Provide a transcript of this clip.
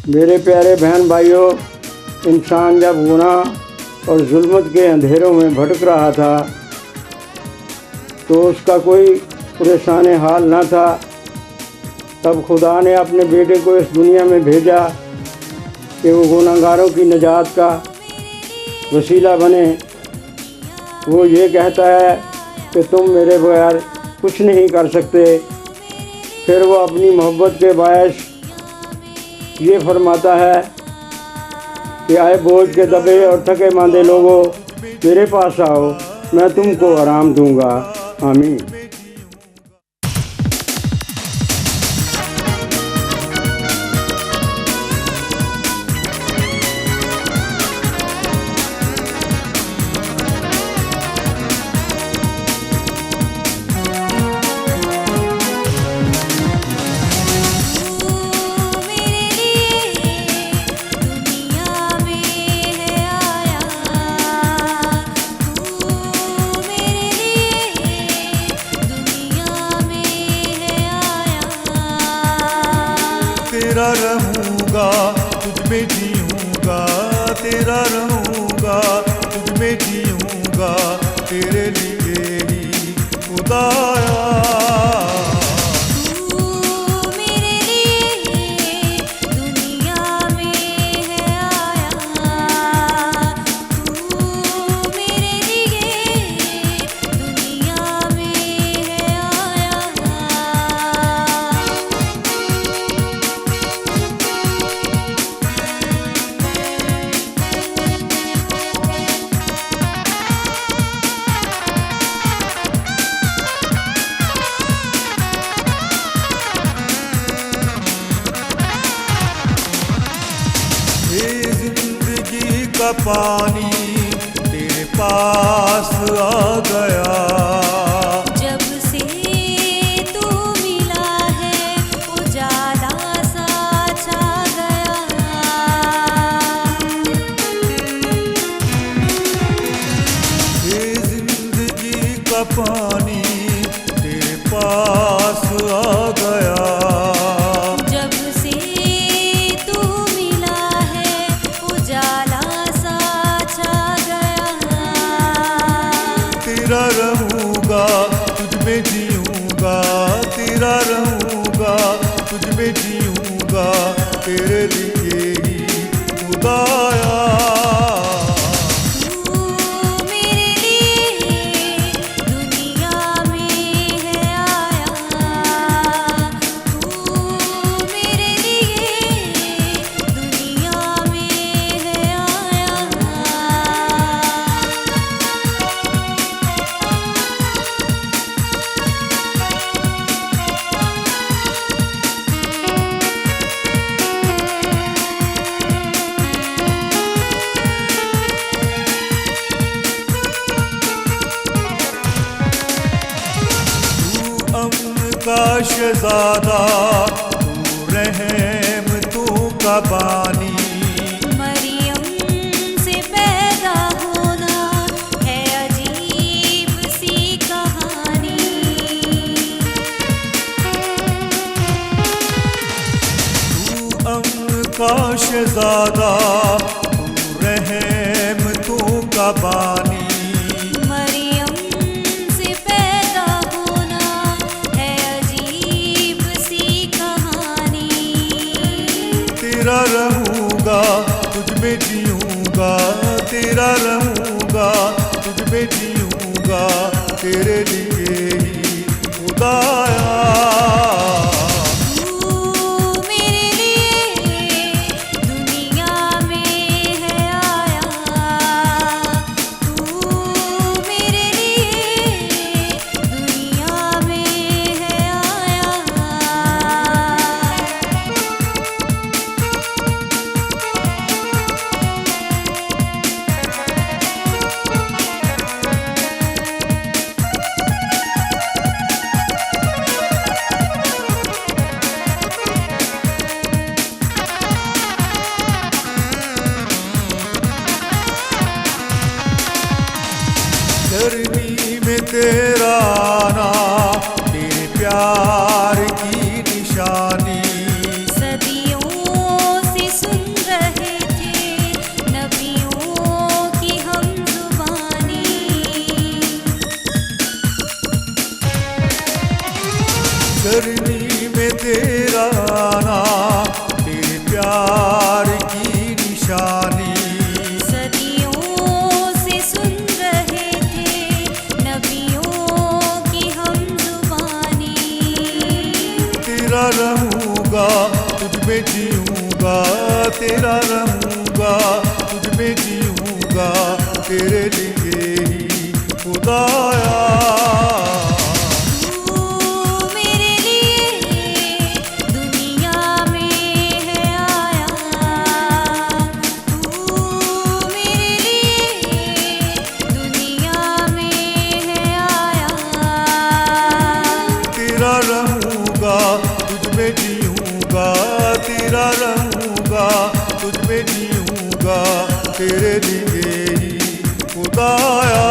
मेरे प्यारे बहन भाइयों, इंसान जब गुनाह और जुल्मत के अंधेरों में भटक रहा था तो उसका कोई परेशान हाल न था। तब खुदा ने अपने बेटे को इस दुनिया में भेजा कि वो गुनाहगारों की निजात का वसीला बने। वो ये कहता है कि तुम मेरे बगैर कुछ नहीं कर सकते। फिर वो अपनी मोहब्बत के बायस ये फरमाता है कि आए बोझ के दबे और थके मांदे लोगों, मेरे पास आओ, मैं तुमको आराम दूंगा। आमीन। तेरा रहूँगा, तुझ में जीऊँगा, तेरा रहूँगा, तुझ में जीऊँगा, तेरे लिए ही खुदाया। जिंदगी का पानी तेरे पास आ गया। जब से तू मिला है उजाला सा छा गया। ये जिंदगी का पानी तेरे पास आ गया। तेरा रहूँगा, तुझ में जीऊँगा, तेरा रहूँगा, तुझ में जीऊँगा, तेरे लिए ही खुदाया। का शहज़ादा तू रहम तू का बानी। मरियम से पैदा होना है अजीब सी कहानी। तू अम्न का शहज़ादा तू रहम तू का बानी। तेरा रहूँगा, तुझ में जीऊँगा, तेरा रहूँगा, तुझ में जीऊँगा, तेरे लिए ही खुदाया। में जीऊँगा तेरा रहूँगा, तुझ में जीऊँगा तेरे लिए ही खुदाया। तेरा रहूँगा तुझ में जीऊँगा, तेरा रहूँगा तुझ में जीऊँगा तेरे लिए ही खुदाया।